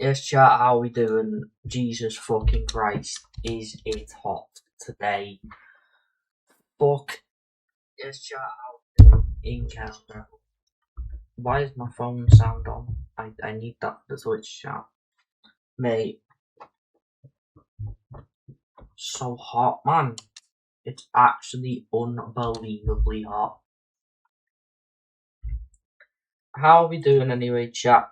Yes, chat, how we doing? Jesus fucking Christ, is it hot today? Fuck. Yes, chat, how we doing in Canada? Why is my phone sound on? I need that for the Twitch chat. Mate, so hot, man. It's actually unbelievably hot. How are we doing anyway, chat?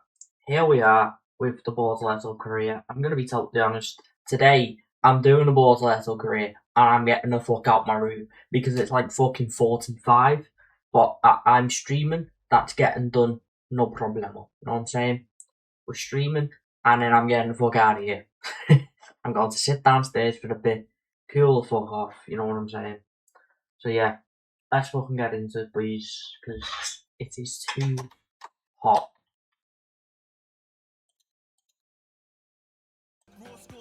Here we are with the Bortoleto career. I'm gonna be totally honest. Today, I'm doing a Bortoleto career and I'm getting the fuck out my room because it's like fucking 45. But I'm streaming, that's getting done, no problemo. You know what I'm saying? We're streaming and then I'm getting the fuck out of here. I'm going to sit downstairs for a bit, cool the fuck off, you know what I'm saying? So yeah, let's fucking get into it, please, because it is too hot.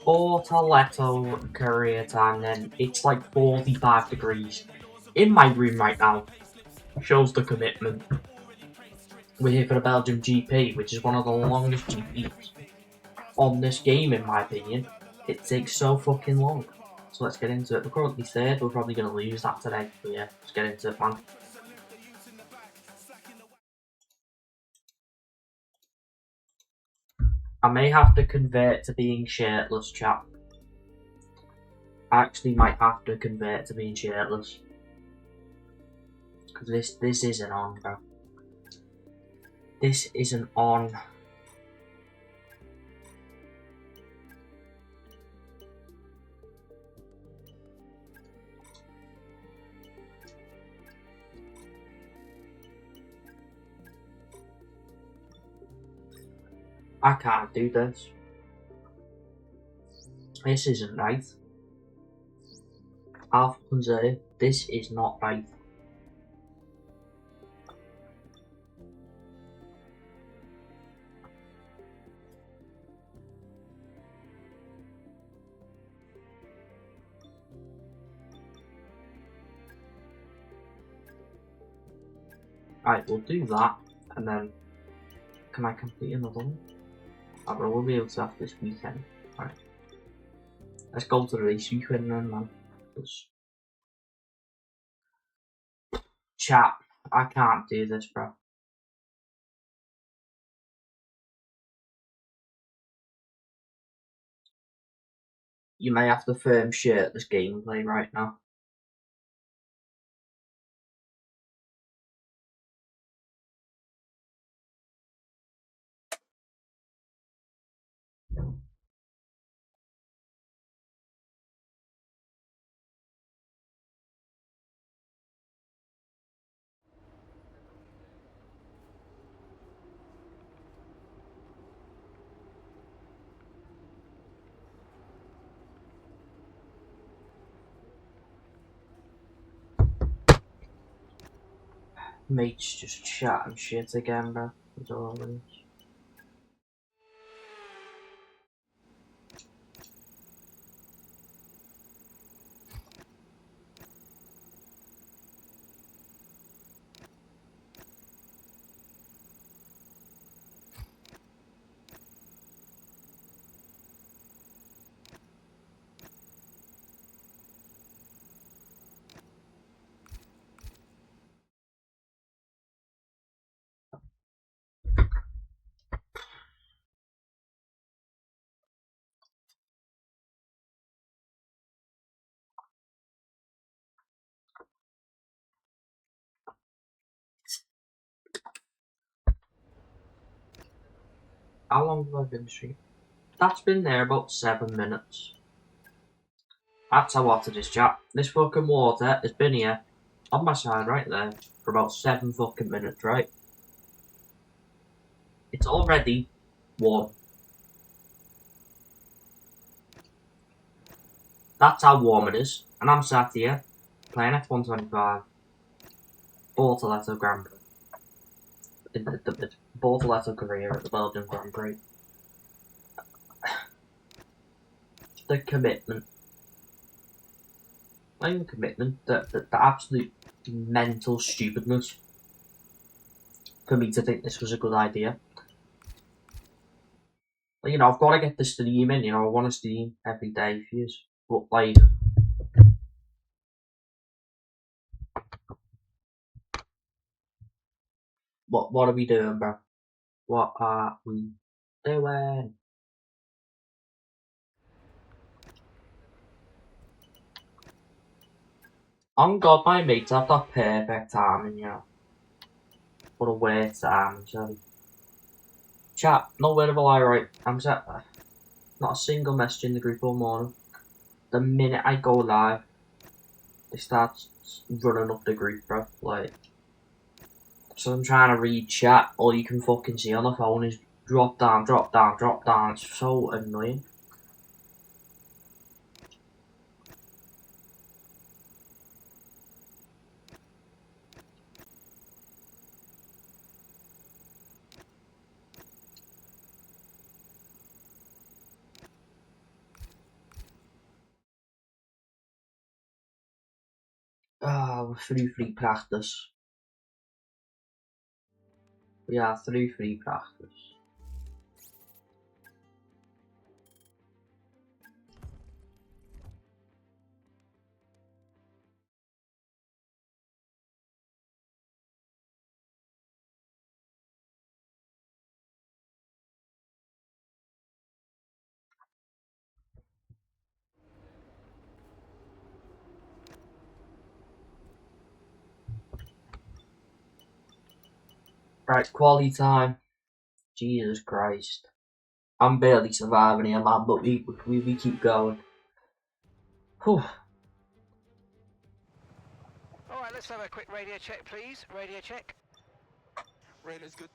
Bortoleto career time then. It's like 45 degrees in my room right now. Shows the commitment. We're here for the Belgium GP, which is one of the longest GPs on this game in my opinion. It takes so fucking long. So let's get into it. We're currently third, we're probably going to lose that today. But yeah, let's get into it, man. I may have to convert to being shirtless, chat. I actually might have to convert to being shirtless. Because this isn't on, bro. This isn't on. I can't do this. This isn't right. I'll fucking say, this is not right. Right, we'll do that, and then can I complete another one? I will be able to after this weekend. Right. Let's go to the race weekend then, man. Chat, I can't do this, bro. You may have to firm shirtless gameplay right now. Mates just chatting shit again, bro. As always. How long have I been streaming? That's been there about 7 minutes. That's how hot it is, chat. This fucking water has been here on my side right there for about 7 fucking minutes, right? It's already warm. That's how warm it is. And I'm sat here playing F125 Bortoleto Grand Prix. The Bortoleto career at the Belgian Grand Prix. The commitment. Not even commitment, the absolute mental stupidness for me to think this was a good idea. You know, I've got to get the stream in. You know, I want to stream every day for you. But like, what are we doing, bro? What are we doing? On God, my mates, I've got perfect timing, you know. What a weird time, so. Chat, no word of a lie, right? I'm set. Not a single message in the group all morning. The minute I go live, they start running up the group, bro. Like, so I'm trying to read chat, all you can fucking see on the phone is drop down, drop down, drop down. It's so annoying. We're through free practice. We are through free practice. Right, quality time. Jesus Christ. I'm barely surviving here, man, but we keep going. Whew. Alright, let's have a quick radio check, please. Radio check. Radio's good.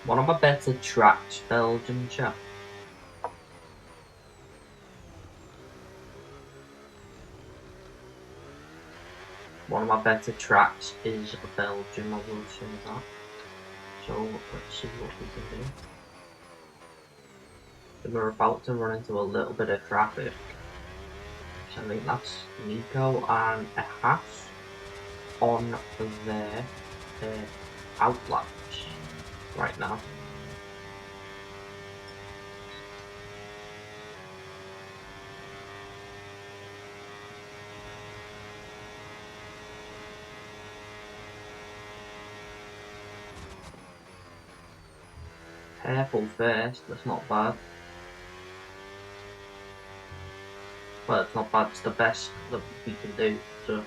One of my better tracks, Belgium chat. One of my better tracks is Belgium, I will say that. So let's see what we can do. And we're about to run into a little bit of traffic. So I think that's Nico and a half on their outlets right now. Careful first, that's not bad. Well, it's not bad, it's the best that we can do, so.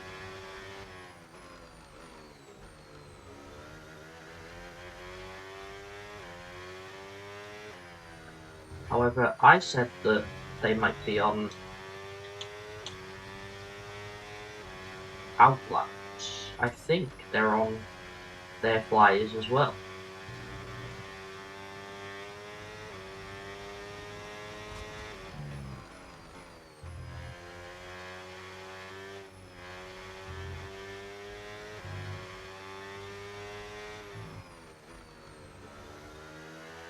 However, I said that they might be on outlets. I think they're on their flyers as well.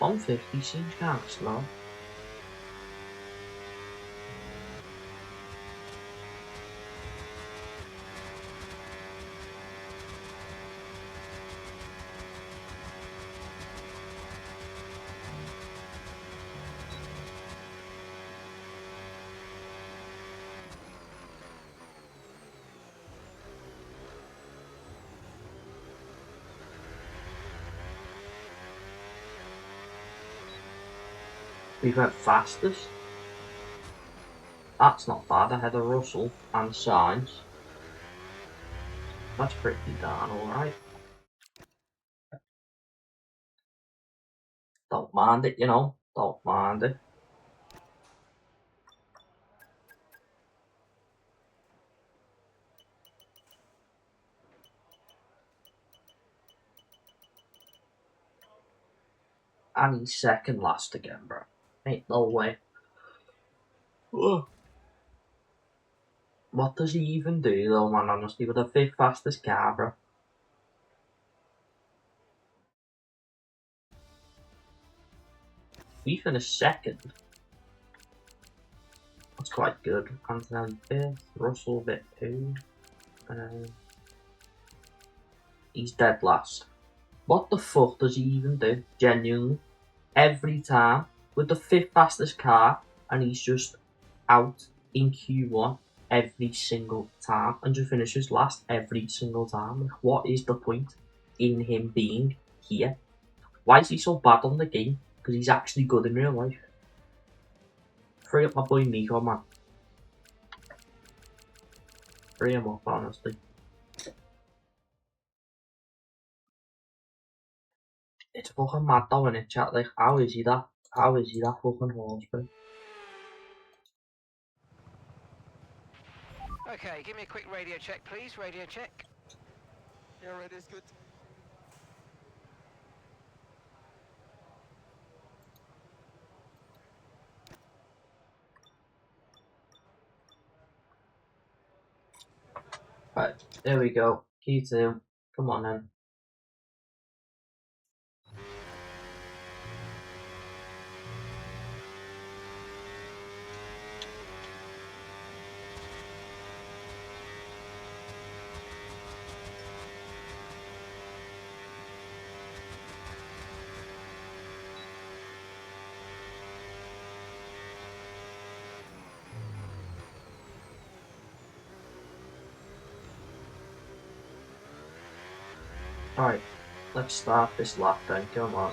$150 seems kind of slow. We went fastest. That's not bad, ahead of Russell and Sainz. That's pretty darn alright. Don't mind it, you know. Don't mind it. And he's second last again, bro. Ain't no way. Ugh. What does he even do though, man, honestly, with the 5th fastest car, bro? We finished 2nd. That's quite good. Antonelli 5th, Russell bit 2. He's dead last. What the fuck does he even do? Genuinely. Every time. With the 5th fastest car, and he's just out in Q1 every single time and just finishes last every single time. Like, what is the point in him being here? Why is he so bad on the game? Because he's actually good in real life. Free up my boy Nico, man. Free him up, honestly. It's fucking mad though, in it, chat. Like, how is he that? How is he that fucking horse, bro? Okay, give me a quick radio check, please. Radio check. Yeah, radio's good. Right, there we go. Q2. Come on then. Alright, let's start this lap then, come on.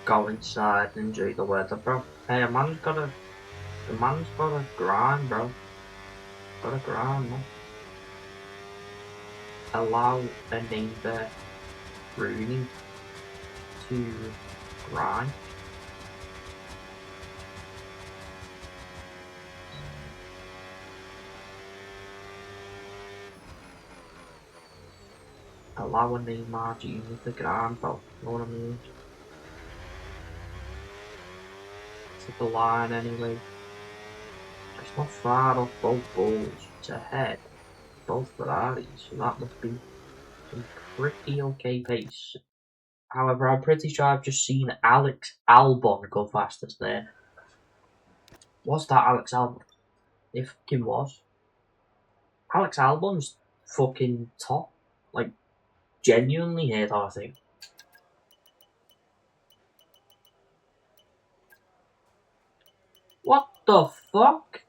Go inside and enjoy the weather, bro. Hey, the man's gotta grind, bro. Gotta grind, man. Allow a neighbour Rooney to grind. Allow a Neymar Jr. to grind, bro. You know what I mean? To the line anyway. It's not far off both balls. It's ahead. Both Ferraris, so that must be a pretty okay pace. However, I'm pretty sure I've just seen Alex Albon go fastest there. Was that Alex Albon? If fucking was. Alex Albon's fucking top. Like, genuinely here, though, I think. What the fuck?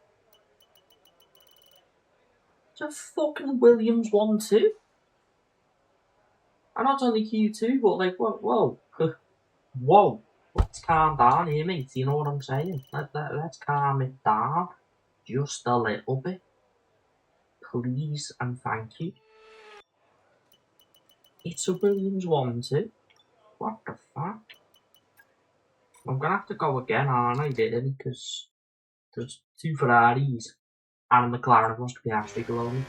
It's a fucking Williams 1-2? I know it's only Q2, but like, whoa. Whoa. Let's calm down here, mate. You know what I'm saying? Let's calm it down just a little bit. Please and thank you. It's a Williams 1-2. What the fuck? I'm gonna have to go again, aren't I, really? Because there's 2 Ferraris and a McLaren wants to be actually below me.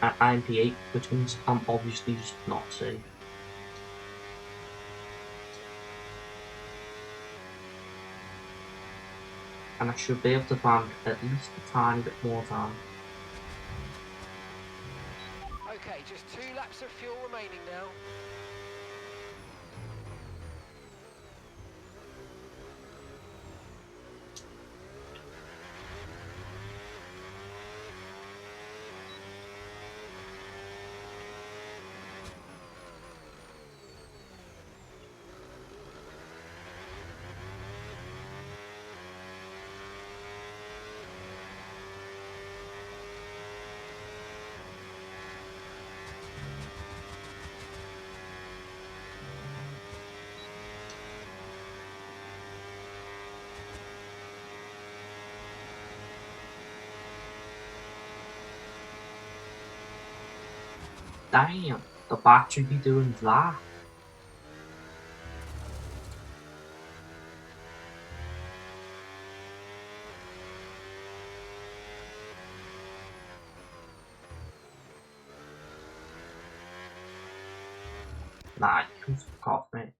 And I'm P8, which means I'm obviously just not safe. and I should be able to find at least a tiny bit more time. Okay, just 2 laps of fuel remaining now. Damn, the battery be doing that. Nah, you can fuck off, mate.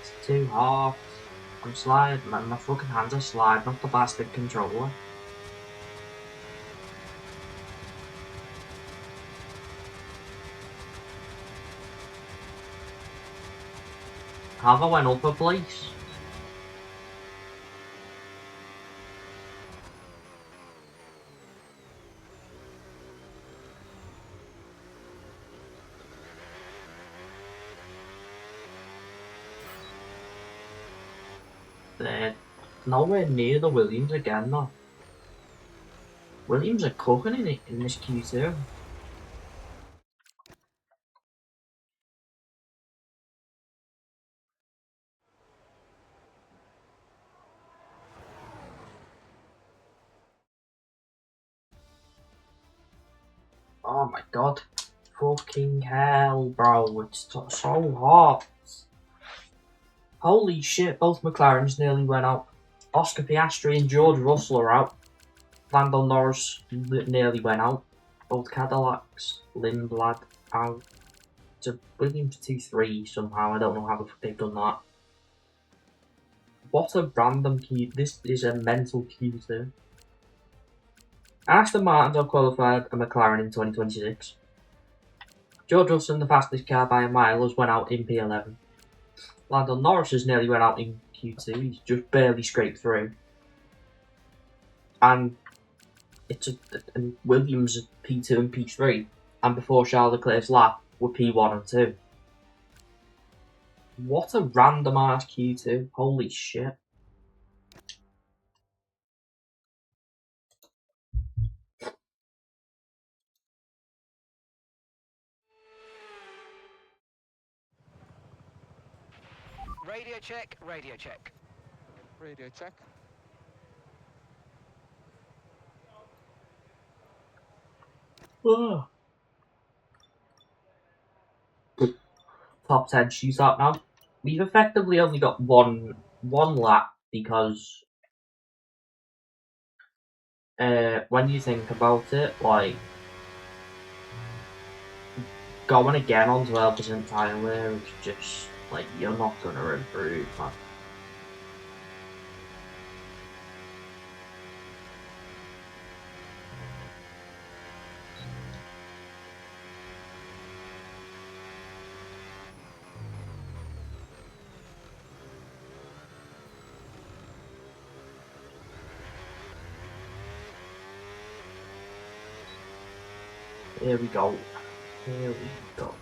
It's too hot. I'm sliding, man. My fucking hands are sliding off the bastard controller. Have I went up a place? They're nowhere near the Williams again, though. Williams are cooking in it in this Q2. Oh my god. Fucking hell, bro. It's so hot. Holy shit, both McLarens nearly went out. Oscar Piastri and George Russell are out. Lando Norris nearly went out. Both Cadillacs, Lindblad out. To Williams 2-3 somehow. I don't know how they've done that. What a random Q. This is a mental Q2. Aston Martins have qualified a McLaren in 2026. George Russell, the fastest car by a mile, has went out in P11. Lando Norris has nearly went out in Q2. He's just barely scraped through. And and Williams is P2 and P3. And before Charles Leclerc's lap were P1 and 2. What a random ass Q2. Holy shit. Radio check, radio check. Radio check. Ugh. Top 10 shootout now. We've effectively only got one lap because when you think about it, like going again on 12% tire wear is just like you're not gonna improve, man. Here we go. Here we go.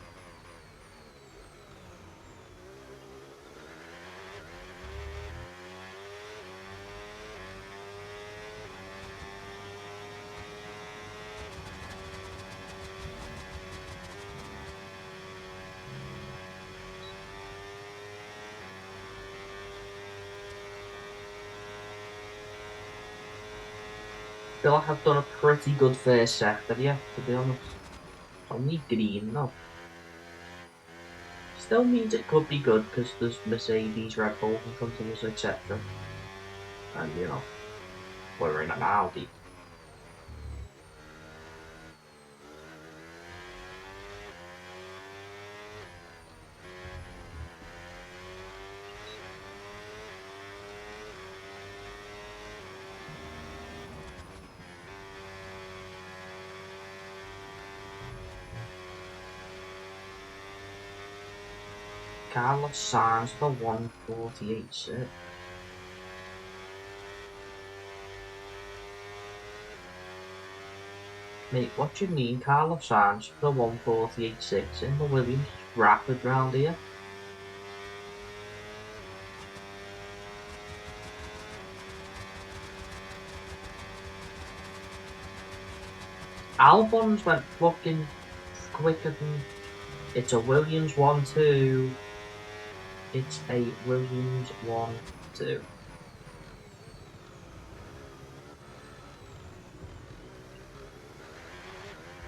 feel like I've done a pretty good first sector here, to be honest. Only green though. Still means it could be good because there's Mercedes, Red Bull in front of us, etc. And you know, we're in an Audi. Carlos Sainz for 148.6. Mate, what do you mean Carlos Sainz for 148.6 in the Williams? Rapid round here. Albon's went fucking quicker than... It's a Williams 1-2. It's a Williams 1-2.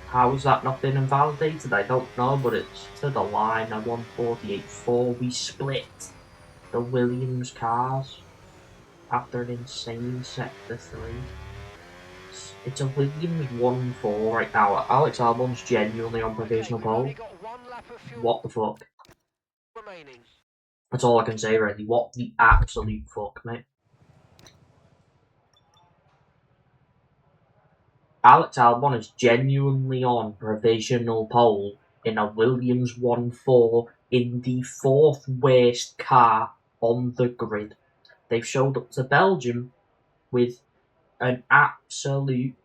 How has that not been invalidated? I don't know, but it's to the line at 148.4. We split the Williams cars after an insane sector 3. It's a Williams 1-4 right now. Alex Albon's genuinely on provisional pole. What the fuck? Remaining. That's all I can say, really. What the absolute fuck, mate. Alex Albon is genuinely on provisional pole in a Williams 1-4 in the 4th worst car on the grid. They've showed up to Belgium with an absolute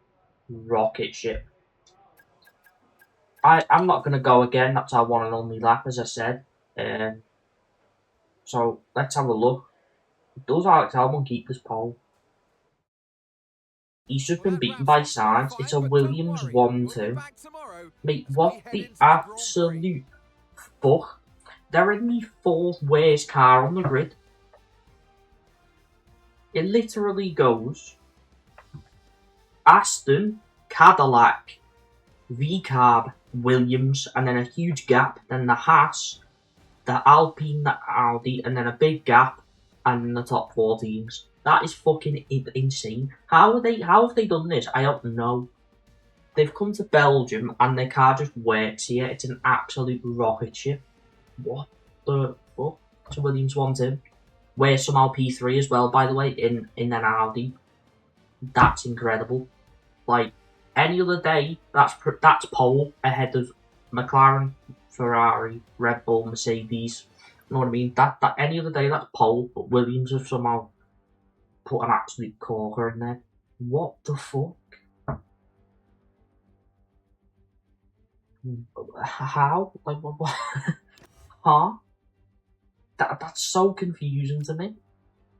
rocket ship. I'm not going to go again. That's our one and only lap, as I said. So let's have a look. Does Alex Albon keep this pole? He's just been beaten by Sainz. It's a Williams 1-2. Mate, what the absolute fuck? They're in the 4th worst car on the grid. It literally goes Aston, Cadillac, V-Carb, Williams, and then a huge gap. Then the Haas, the Alpine, the Audi, and then a big gap, and the top 4 teams. That is fucking insane. How have they done this? I don't know. They've come to Belgium and their car just works here. It's an absolute rocket ship. What the fuck? It's a Williams 1-2. We're somehow P3 as well, by the way, in an Audi. That's incredible. Like, any other day, that's pole ahead of McLaren, Ferrari, Red Bull, Mercedes. You know what I mean? That any other day, that's pole, but Williams have somehow put an absolute corker in there. What the fuck? How? Like, what? Huh? That's so confusing to me.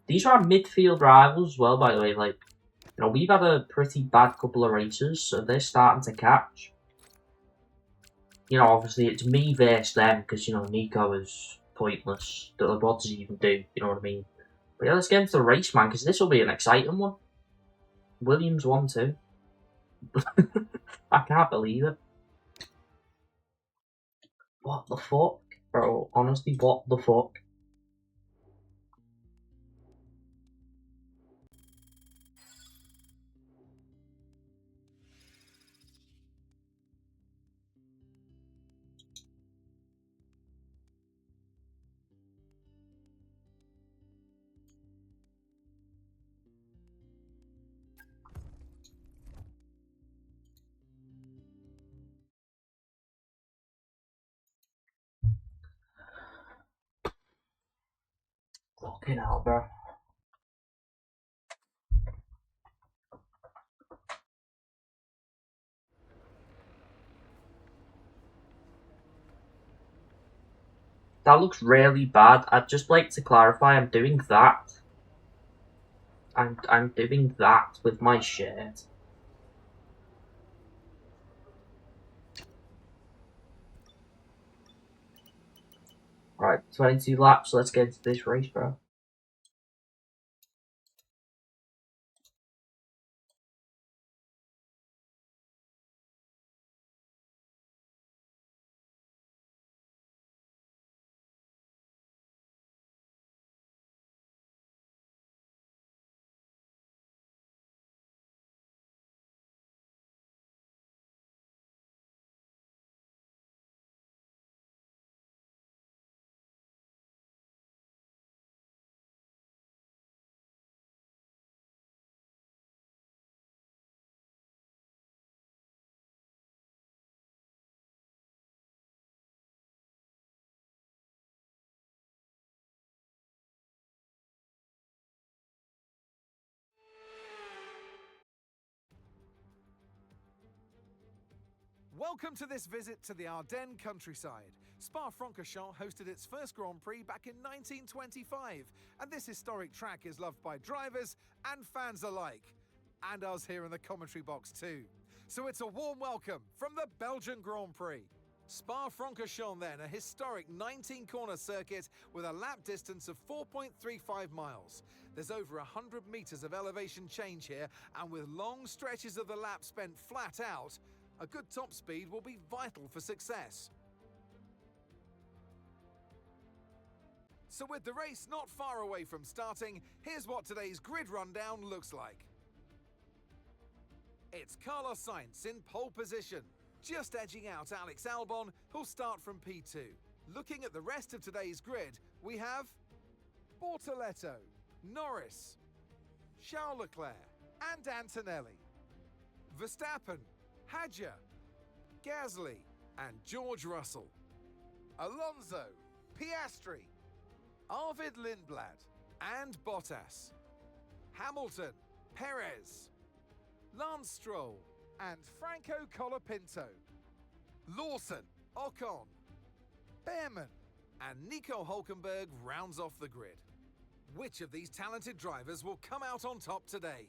These are our midfield rivals as well, by the way. Like, you know, we've had a pretty bad couple of races, so they're starting to catch. You know, obviously it's me versus them, because, you know, Nico is pointless. What does he even do? You know what I mean? But yeah, let's get into the race, man, because this will be an exciting one. Williams 1-2. I can't believe it. What the fuck? Bro, honestly, what the fuck? Fucking hell, bro. That looks really bad. I'd just like to clarify, I'm doing that. I'm doing that with my shirt. Right, 22 laps, let's get into this race, bro. Welcome to this visit to the Ardennes countryside. Spa-Francorchamps hosted its first Grand Prix back in 1925, and this historic track is loved by drivers and fans alike. And us here in the commentary box too. So it's a warm welcome from the Belgian Grand Prix. Spa-Francorchamps then, a historic 19-corner circuit with a lap distance of 4.35 miles. There's over 100 metres of elevation change here, and with long stretches of the lap spent flat out, a good top speed will be vital for success. So with the race not far away from starting, here's what today's grid rundown looks like. It's Carlos Sainz in pole position, just edging out Alex Albon, who'll start from P2. Looking at the rest of today's grid, we have Bortoleto, Norris, Charles Leclerc and Antonelli, Verstappen, Hadjar, Gasly and George Russell, Alonso, Piastri, Arvid Lindblad and Bottas, Hamilton, Perez, Lance Stroll and Franco Colapinto, Lawson, Ocon, Behrman and Nico Hülkenberg rounds off the grid. Which of these talented drivers will come out on top today?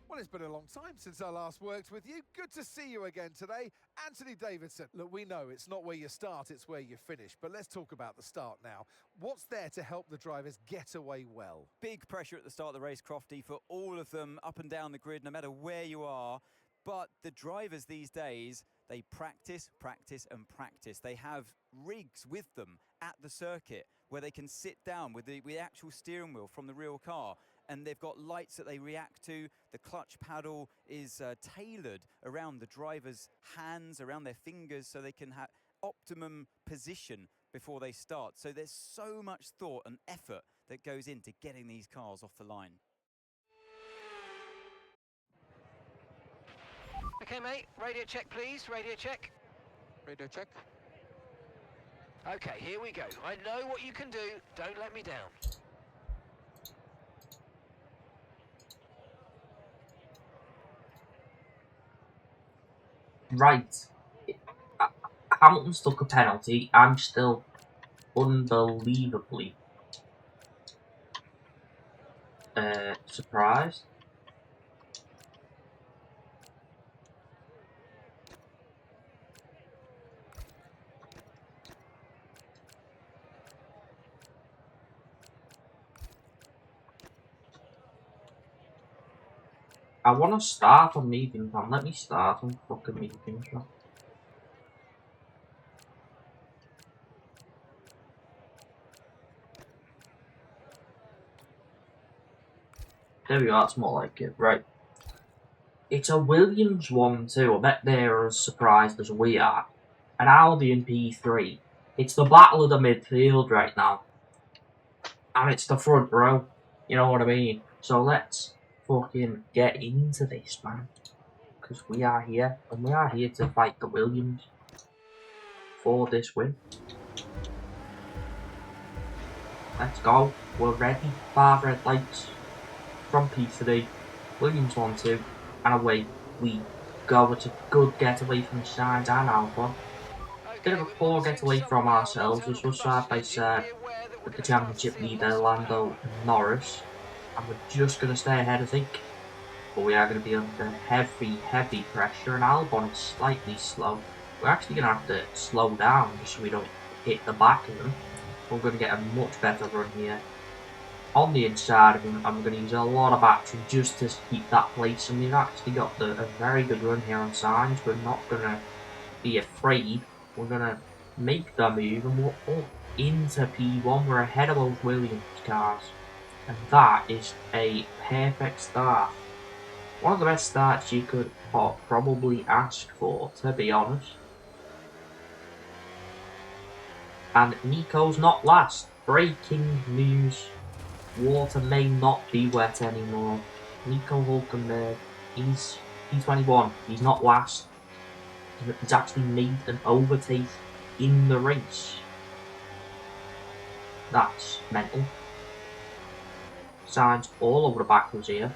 Well, it's been a long time since I last worked with you. Good to see you again today. Anthony Davidson. Look, we know it's not where you start, it's where you finish. But let's talk about the start now. What's there to help the drivers get away well? Big pressure at the start of the race, Crofty, for all of them up and down the grid, no matter where you are. But the drivers these days, they practice, practice and practice. They have rigs with them at the circuit where they can sit down with the actual steering wheel from the real car. And they've got lights that they react to. The clutch paddle is tailored around the driver's hands, around their fingers, so they can have optimum position before they start. So there's so much thought and effort that goes into getting these cars off the line. Okay, mate. Radio check, please. Radio check. Radio check. Okay, here we go. I know what you can do. Don't let me down. Right. Hamilton's took a penalty. I'm still unbelievably surprised. I want to start on medium plan. Let me start on fucking medium plan. There we go, that's more like it. Right. It's a Williams 1-2. I bet they're as surprised as we are. An Audi in P3. It's the battle of the midfield right now. And it's the front row. You know what I mean? So let's fucking get into this, man, because we are here, and we are here to fight the Williams for this win. Let's go, we're ready. 5 red lights from P3, Williams 1-2, and away we go. It's a good getaway from Sainz and Albon. Bit of a poor getaway from ourselves, as we're side by side with the championship leader Lando and Norris. And we're just going to stay ahead, I think. But we are going to be under heavy pressure. And Albon is slightly slow. We're actually going to have to slow down just so we don't hit the back of them. We're going to get a much better run here. On the inside of him, I'm going to use a lot of action just to keep that place. And we've actually got a very good run here on Sainz. We're not going to be afraid. We're going to make the move. And we're up into P1. We're ahead of those Williams cars. And that is a perfect start. One of the best starts you could probably ask for, to be honest. And Nico's not last. Breaking news. Water may not be wet anymore. Nico Hülkenberg, he's 21. He's not last. He's actually made an overtake in the race. That's mental. Signs all over the backwards here.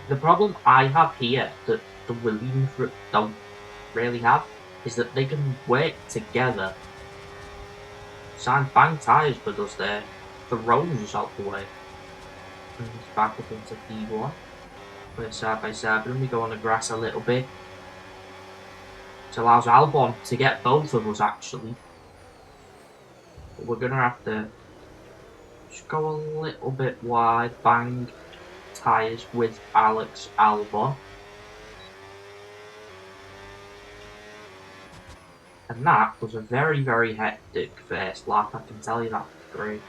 The problem I have here that the Williams don't really have is that they can work together. Sign bang tyres with us there. The Rose out the way. And he's back up into P1. We're side by side, but then we go on the grass a little bit. It allows Albon to get both of us actually. But we're gonna have to just go a little bit wide, bang tyres with Alex Albon. And that was a very, very hectic first lap, I can tell you that for free.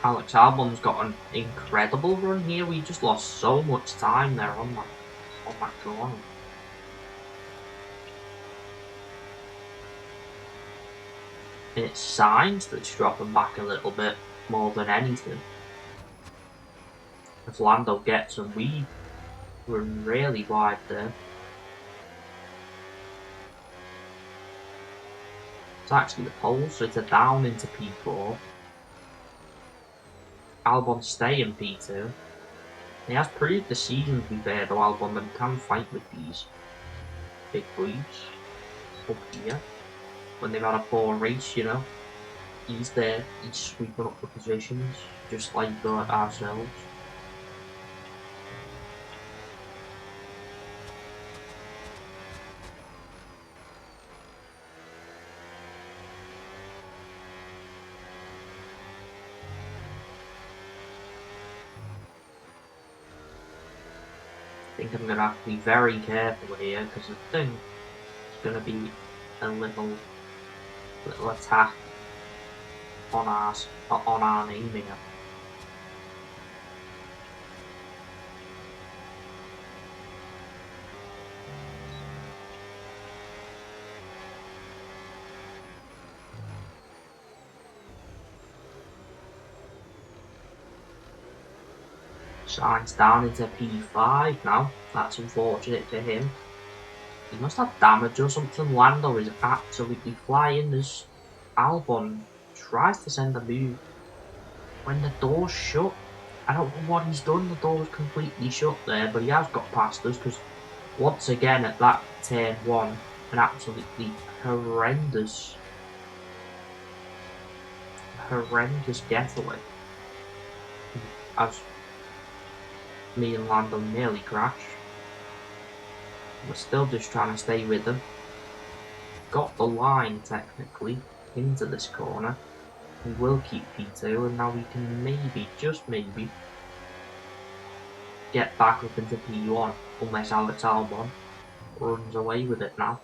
Alex Albon's got an incredible run here. We just lost so much time there on that corner. And it's Sainz that's dropping back a little bit more than anything. If Lando gets him, we were really wide there. It's actually the pole, so it's a down into P4. Albon stay in P2. He has proved the season, to be fair, though, Albon, that he can fight with these big boys up here. When they've had a poor race, you know, he's there, he's sweeping up the positions, just like ourselves. I think I'm going to have to be very careful here because I think it's going to be a little attack on our name here. Sainz down into P5 now. That's unfortunate for him. He must have damage or something. Lando is absolutely flying as Albon tries to send a move when the door's shut. I don't know what he's done. The door was completely shut there, but he has got past us because once again at that turn 1, an absolutely horrendous getaway. As me and Lando nearly crashed. We're still just trying to stay with them. Got the line technically into this corner. We will keep P2 and now we can maybe, just maybe, get back up into P1 unless Alex Albon runs away with it now.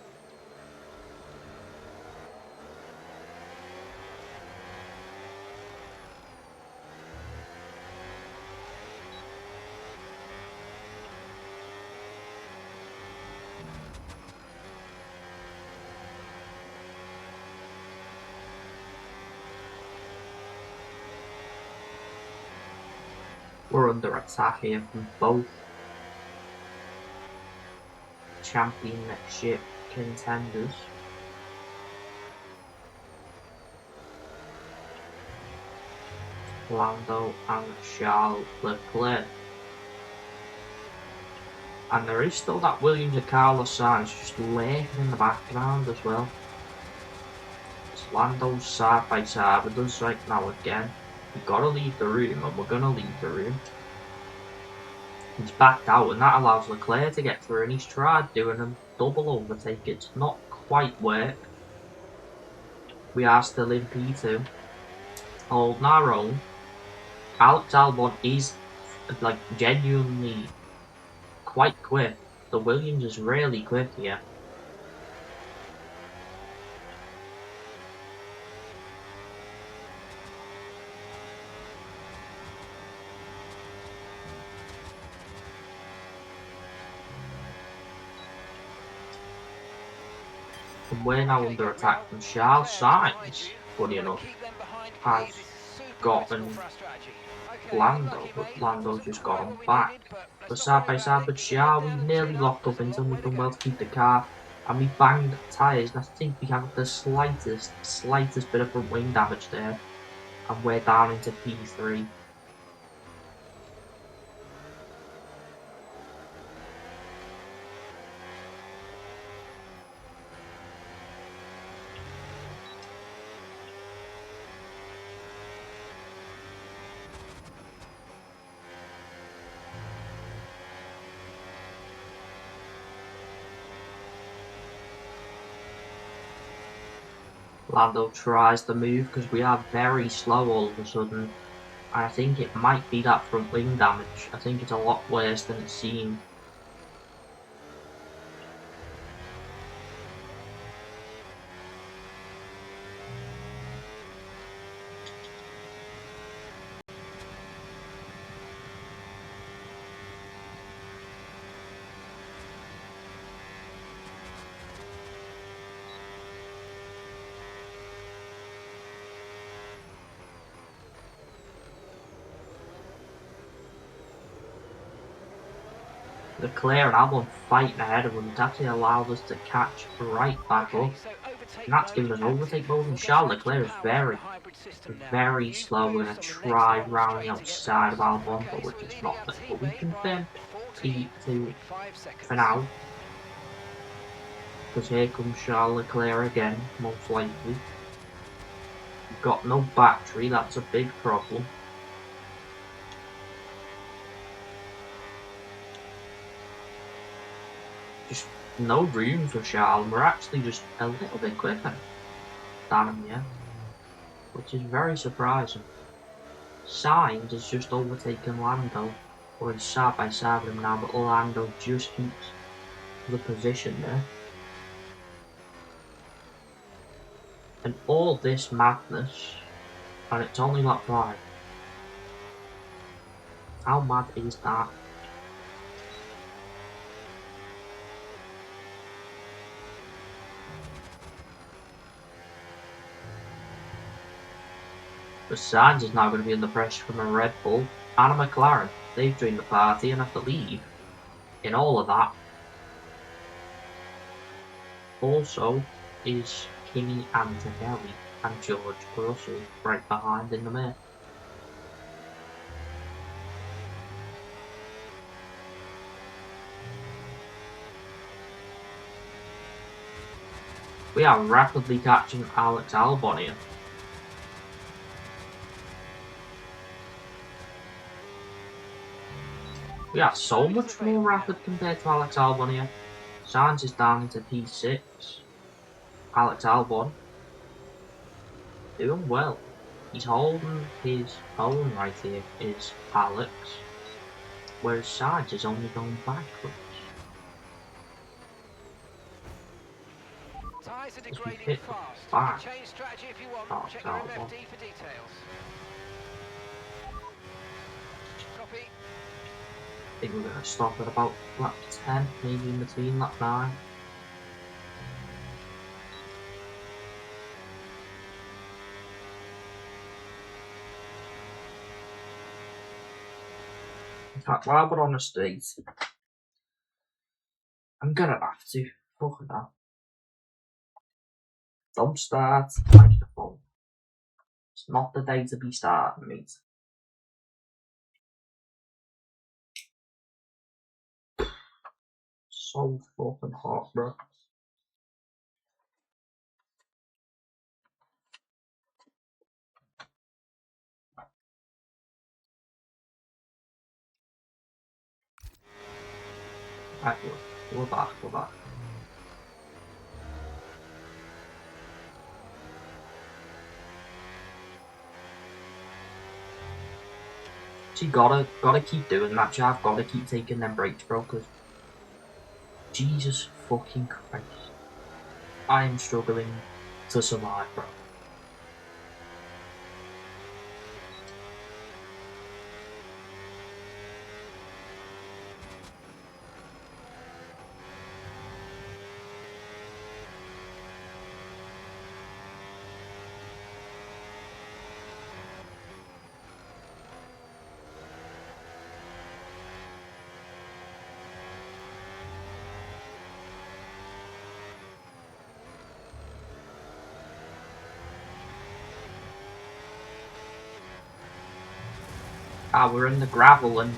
We're under attack here from both championship contenders. Lando and Charles Leclerc. And there is still that Williams and Carlos Sainz just lurking in the background as well. It's Lando's side by side with us right now again. We've got to leave the room, and we're going to leave the room. He's backed out, and that allows Leclerc to get through, and he's tried doing a double overtake. It's not quite worked. We are still in P2. Holding our own. Alex Albon is, like, genuinely quite quick. The Williams is really quick here. And we're now under attack from Charles Sainz, funny enough, has gotten Lando, but Lando's just got him back. We're side by side with Charles, we've nearly locked up into him, we've done well to keep the car And we banged tyres, and I think we have the slightest bit of front wing damage there. And we're down into P3. Lando tries the move because we are very slow all of a sudden. And I think it might be that front wing damage. I think it's a lot worse than it seemed. Leclerc and Albon fighting ahead of them. It's actually allowed us to catch right back up. And that's given us overtake mode. And Charles Leclerc is very slow. We're going to try rounding outside of Albon, but we're just not there. But we confirmed P2 for now. Because here comes Charles Leclerc again, most likely. We've got no battery, that's a big problem. Just no room for Charles, and we're actually just a little bit quicker than him, yeah. Which is very surprising. Sainz has just overtaken Lando, or he's side by side with him now, but Lando just keeps the position there. And all this madness, and it's only lap 5. How mad is that? But Sainz is now going to be under pressure from a Red Bull and a McLaren. They've joined the party and have to leave. In all of that, also is Kimi Antonelli and George Russell right behind in the mare. We are rapidly catching Alex Albon here. We are so much more rapid compared to Alex Albon here. Sainz is down into P6. Alex Albon doing well. He's holding his own right here, is Alex. Whereas Sainz is only going backwards. Tyres are As we degrading hit fast. back. Change strategy if you want. Oh, Check your Albon. MFD for details. Copy. I think we're going to stop at about lap 10, maybe in between lap 9. In fact, while we're on the straight, I'm going to have to. Fuck it now. Don't start microphone. It's not the day to be starting, mate. So fucking hot, bro. Right, we're back. So you gotta keep doing that, Jav. Gotta keep taking them breaks, bro, because Jesus fucking Christ. I am struggling to survive, bro. Ah, we're in the gravel and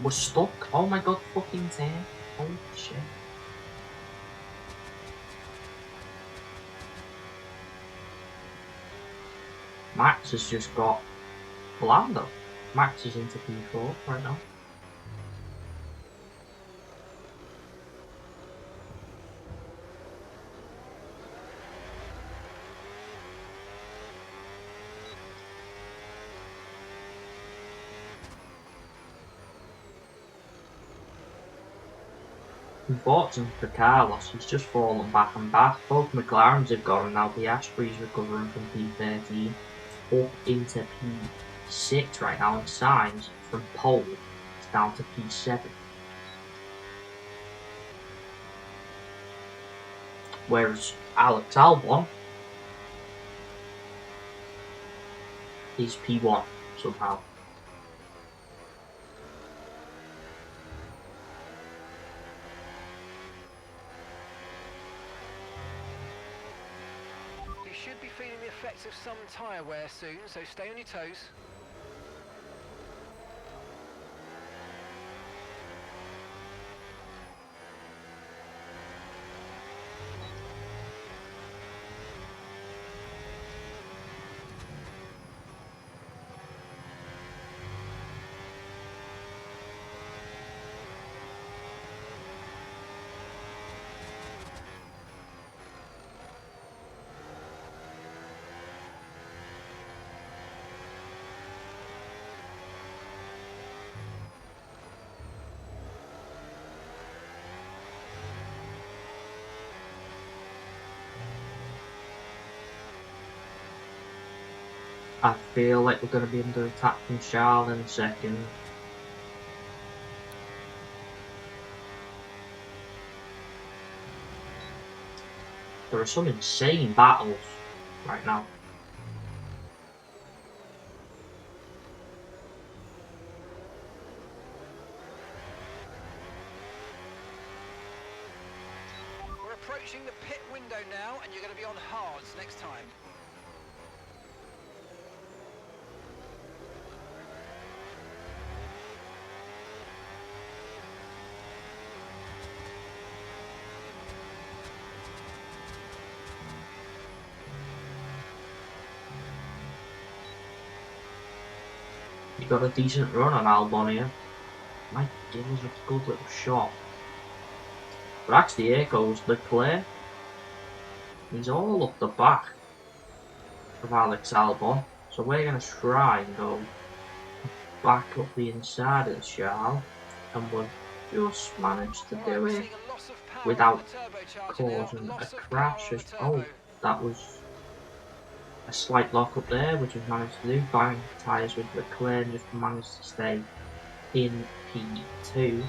we're stuck. Oh my god, fucking tear. Holy shit. Max has just got Lando. Max is into P4 right now. Unfortunately for Carlos, he's just fallen back and back. Both McLarens have gone, and now Piastri's recovering from P13 up into P6 right now, and Sainz from pole is down to P7. Whereas Alex Albon is P1 somehow. You should be feeling the effects of some tyre wear soon, so stay on your toes. I feel like we're going to be under attack from Charles in a second. There are some insane battles right now. We're approaching the pit window now, and you're going to be on hards next time. You got a decent run on Albon here. My goodness, it's a good little shot. But actually, here goes Leclerc. He's all up the back of Alex Albon. So we're going to try and go back up the inside of the Charles. And we've just managed to do it without causing a crash. Oh, that was a slight lock up there, which we've managed to do. Bang tyres with Leclerc and just managed to stay in P2.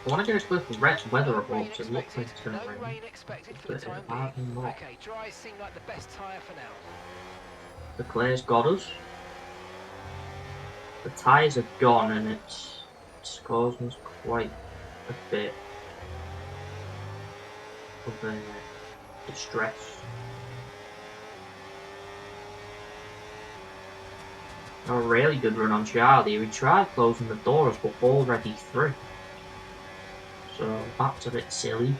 I want to go to the red weather report because it looks like it's going to rain. Rain expected for the But time apparently being. not. Okay, dries seem like the best tyre for now. Leclerc's got us. The tyres are gone and it's causing us quite a bit of distress. A really good run on Charlie. We tried closing the doors but already through. So that's a bit silly.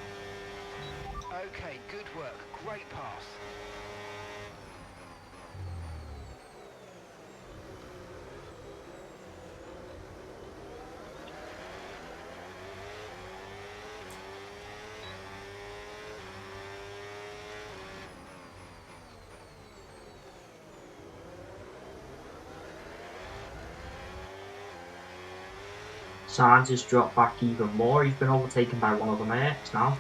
Okay, good work. Great pass. Sainz has dropped back even more. He's been overtaken by one of the mates now.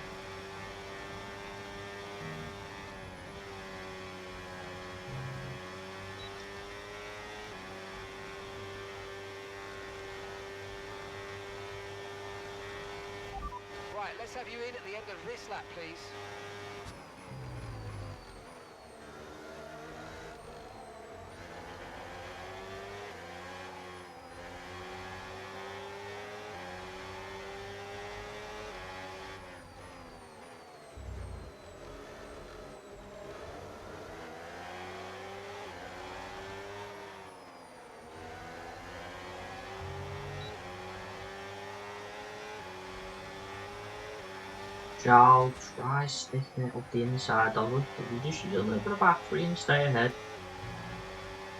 Right, let's have you in at the end of this lap, please. I'll try sticking it up the inside of it, but we just use a little bit of battery and stay ahead.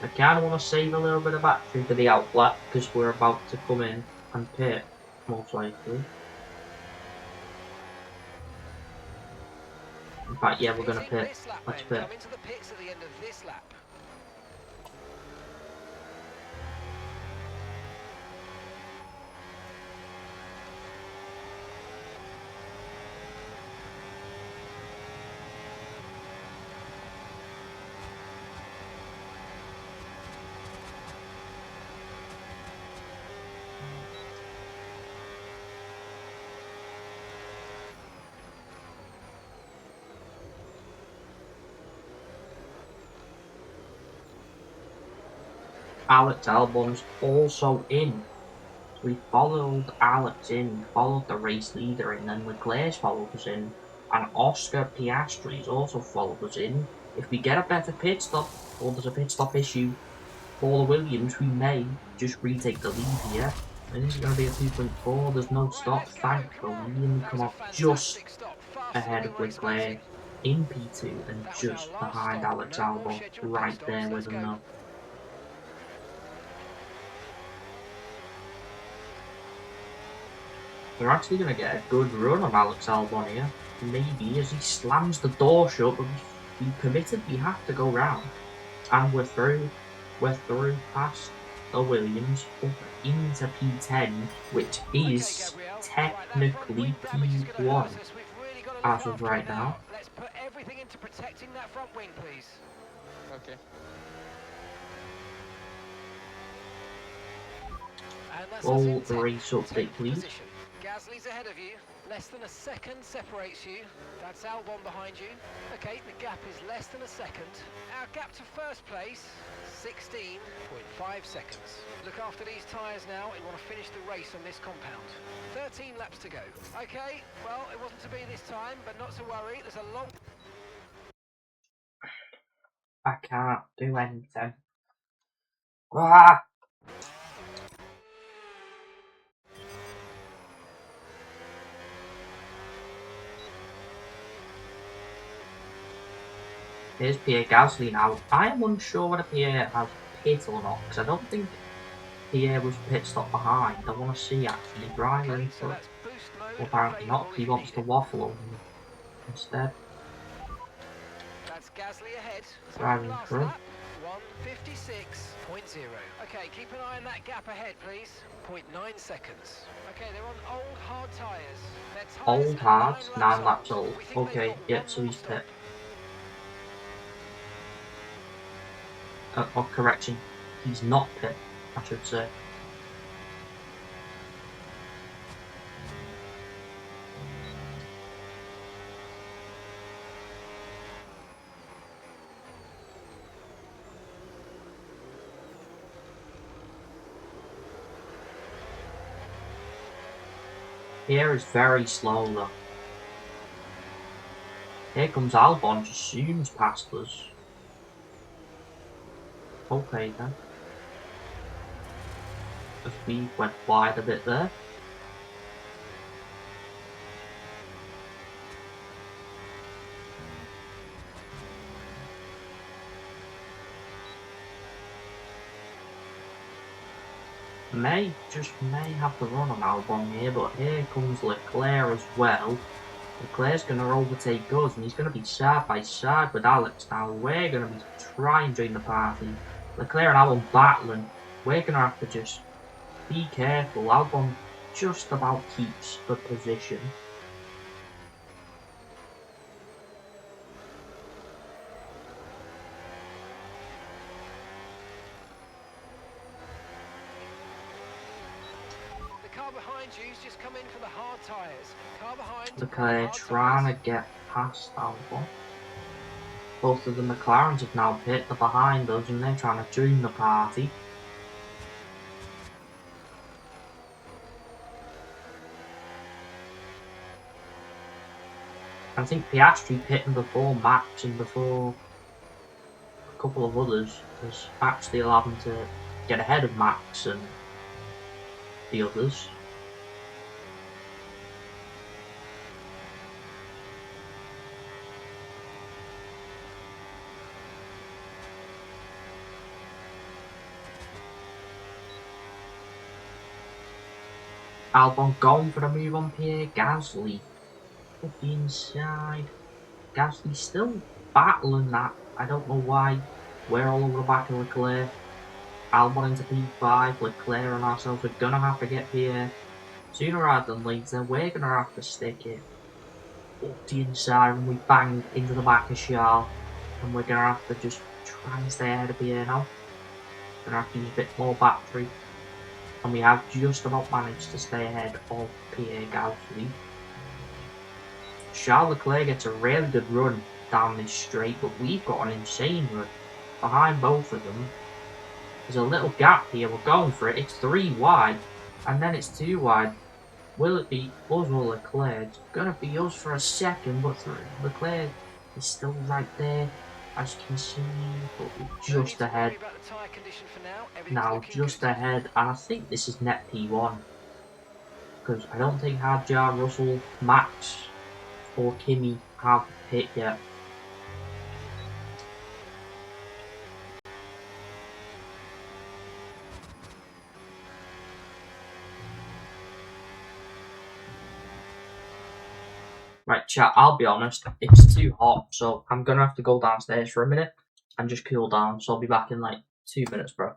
I kind of want to save a little bit of battery for the outlet because we're about to come in and pit, most likely. In fact, yeah, we're going to pit. Let's pit. Come into the pits at the end of this lap. Alex Albon's also in. So we followed Alex in, followed the race leader in, then Leclerc followed us in, and Oscar Piastri's also followed us in. If we get a better pit stop, or there's a pit stop issue for the Williams, we may just retake the lead here. And this is going to be a 2.4, there's no stop, thankfully, and we come up just ahead of Leclerc in P2 and just behind Alex Albon, right there with him though. We're actually going to get a good run on Alex Albon here. Maybe as he slams the door shut, but we committed we have to go round. And we're through past the Williams up into P10, which is technically P1 as of right now. Let's put everything into protecting that front wing, please. Okay. Roll the race update, please. Gasly's ahead of you. Less than a second separates you. That's Albon behind you. Okay, the gap is less than a second. Our gap to first place, 16.5 seconds. Look after these tyres now. We want to finish the race on this compound. 13 laps to go. Okay, well, it wasn't to be this time, but not to worry. There's a long... I can't do anything. Ah! Here's Pierre Gasly now. I am unsure whether Pierre has pit or not, because I don't think Pierre was pit stop behind. I want to see actually driving, but apparently not. He wants to waffle over me instead. That's Gasly ahead. Driving through. 1:56.0. Okay, keep an eye on that gap ahead, please. 0.9 seconds. Okay, they're on old hard tyres. Old hard, 9 laps old. Okay, yep, so he's pit. Or correction, he's not pit, I should say. Here is very slow though. Here comes Albon, just zooms past us. Okay then. The speed went wide a bit there. May have to run on Albon here, but here comes Leclerc as well. Leclerc's going to overtake us, and he's going to be side by side with Alex now. We're going to be trying to join the party. Leclerc and Albon battling. We're going to have to just be careful. Albon just about keeps the position. Leclerc trying to get past Albon. Both of the McLarens have now pit, they're behind us and they're trying to join the party. I think Piastri pitting before Max and before a couple of others has actually allowed him to get ahead of Max and the others. Albon going for the move on Pierre Gasly. Up the inside. Gasly still battling that. I don't know why. We're all over the back of Leclerc. Albon into P5. Leclerc and ourselves are gonna have to get Pierre. Sooner rather than later, we're gonna have to stick it up the inside and we bang into the back of Charles. And we're gonna have to just try and stay ahead of Pierre now. Gonna have to use a bit more battery. And we have just about managed to stay ahead of Pierre Gasly. Charles Leclerc gets a really good run down this straight, but we've got an insane run behind both of them. There's a little gap here, we're going for it, it's 3 wide, and then it's 2 wide. Will it be us or Leclerc? It's gonna be us for a second, but Leclerc is still right there, as you can see, but we're just ahead. Now, just ahead, and I think this is net P1, because I don't think Hadjar, Russell, Max, or Kimi have hit yet. Right, chat, I'll be honest, it's too hot, so I'm gonna have to go downstairs for a minute and just cool down, so I'll be back in like 2 minutes, bro.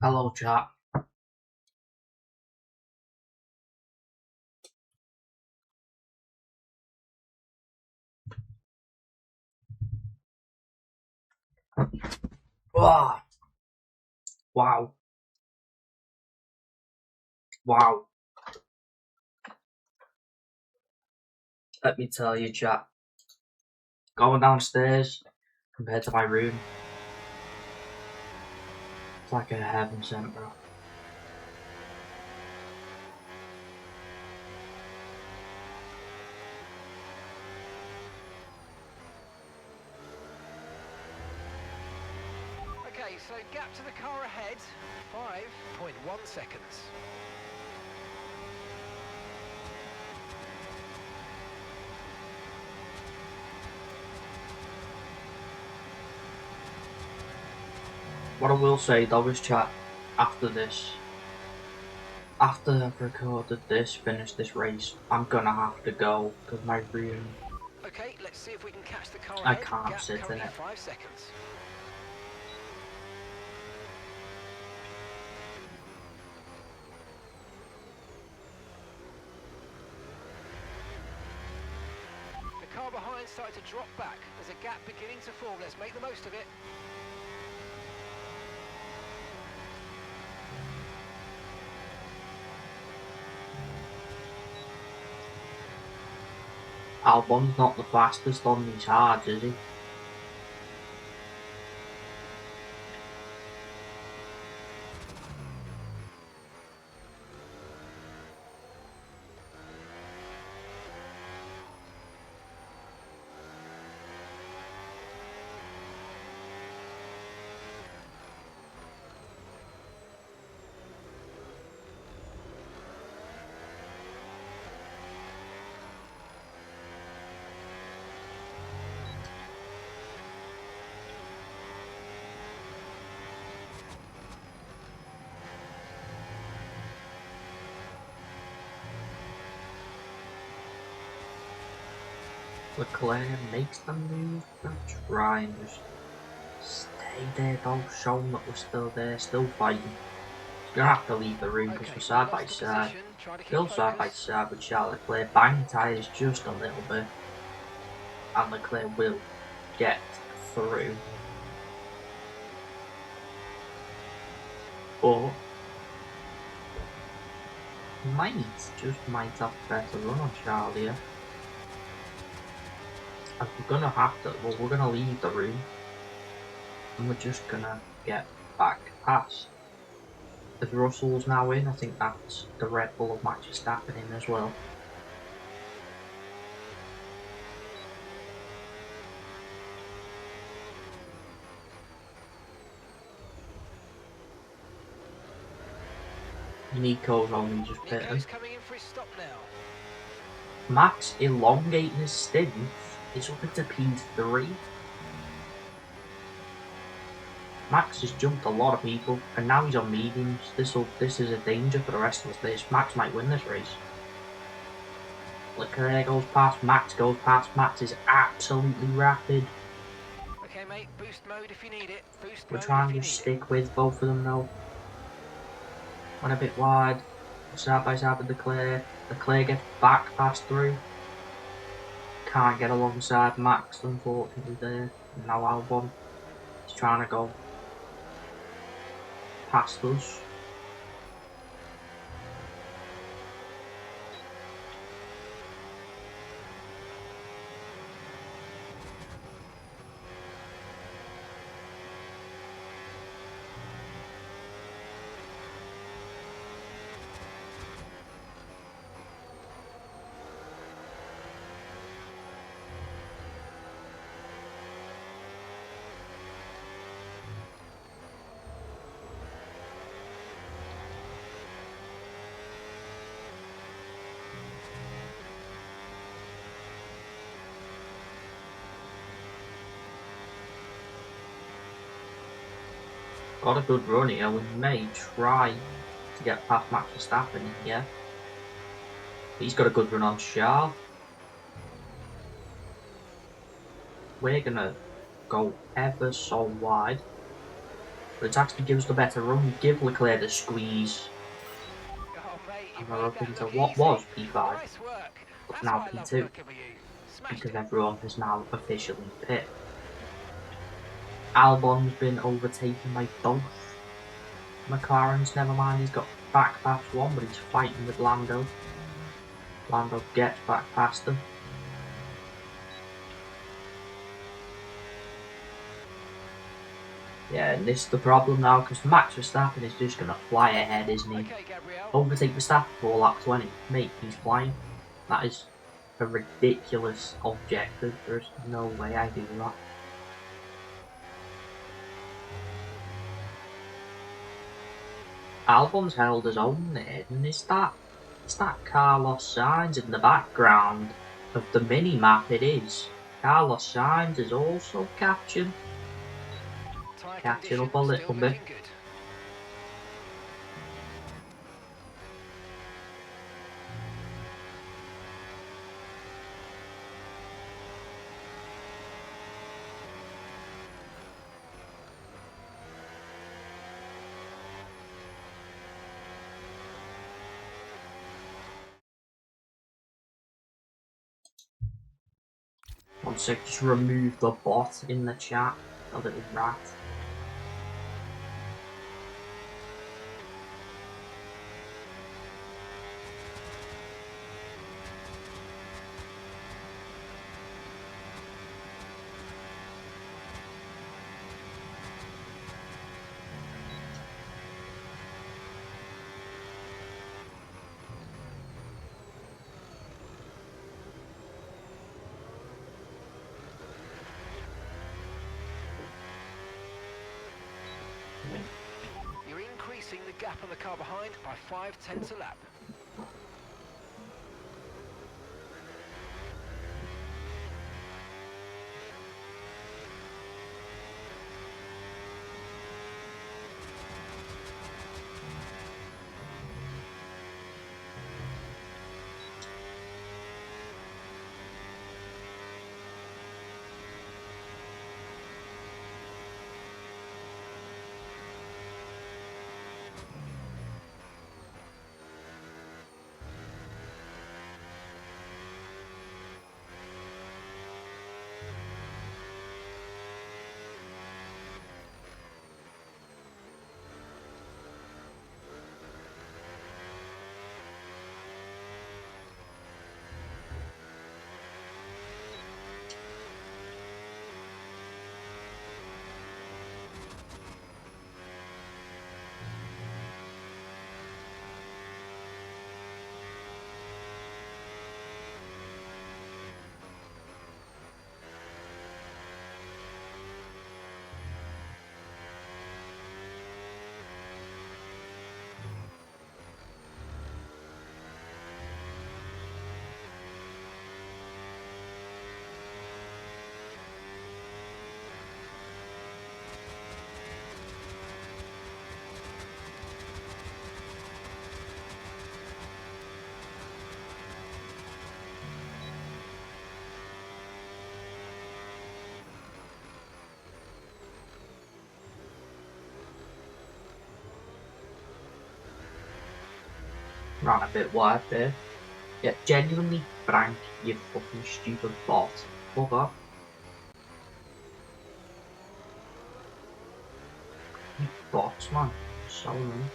Hello, chat. Wow. Wow. Wow. Let me tell you, chat. Going downstairs compared to my room, it's like a heaven sent, bro. Okay, so gap to the car ahead, 5.1 seconds. What I will say though is, chat, after I've recorded this, finished this race, I'm gonna have to go because my room, Okay, let's see if we can catch the car I ahead. can't Gap sit in currently it. 5 seconds. The car behind started to drop back. There's a gap beginning to form. Let's make the most of it. Albon's not the fastest on these hards, is he? Leclerc makes the move. I'm trying to stay there though, show them that we're still there, still fighting. You're gonna have to leave the room because Okay, we're we side by lost the side. position. Trying to keep Still side by focus. side with Charles Leclerc. Bang tyres just a little bit. And Leclerc will get through. But might have a better run on Charles here. And we're gonna have to, well, we're gonna leave the room. And we're just gonna get back past. If Russell's now in, I think that's the Red Bull of Max Verstappen in as well. Nico's only just pitting. Nico's coming in for his stop now. Max elongating his stint is up into P3. Max has jumped a lot of people and now he's on mediums. This is a danger for the rest of us. This Max might win this race. Leclerc goes past, Max goes past. Max is absolutely rapid. Okay, mate, boost mode if you need it. Boost We're mode trying if you to need stick with both of them though. Went a bit wide. Side by side with Leclerc. Leclerc gets back past through. Can't get alongside Max, unfortunately, there. And now Albon is trying to go past us. Got a good run here. We may try to get past Max Verstappen in here. He's got a good run on Charles. We're gonna go ever so wide. but it's actually gives the better run. Give Leclerc the squeeze. Oh, mate, you And we're made up that into look what easy. was P5, Nice work. but That's now why I love P2, working with you. Smashed because it. everyone has now officially pit. Albon's been overtaken by both McLarens. Never mind, he's got back past one, but he's fighting with Lando. Lando gets back past him. Yeah, and this is the problem now, because Max Verstappen is just going to fly ahead, isn't he? Okay, Gabrielle. Overtake Verstappen for lap 20. Mate, he's flying. That is a ridiculous objective. There's no way I do that. Albon's held his own there, and is that Carlos Sainz in the background of the mini map? It is. Carlos Sainz is also catching Tyre up a conditions still little bit. looking good. One sec, just remove the bot in the chat. A little rat. You're increasing the gap on the car behind by 0.5 a lap. Ran a bit wide there. Yeah, genuinely, Frank, you fucking stupid bot. Fuck off. You bots, man. So annoying.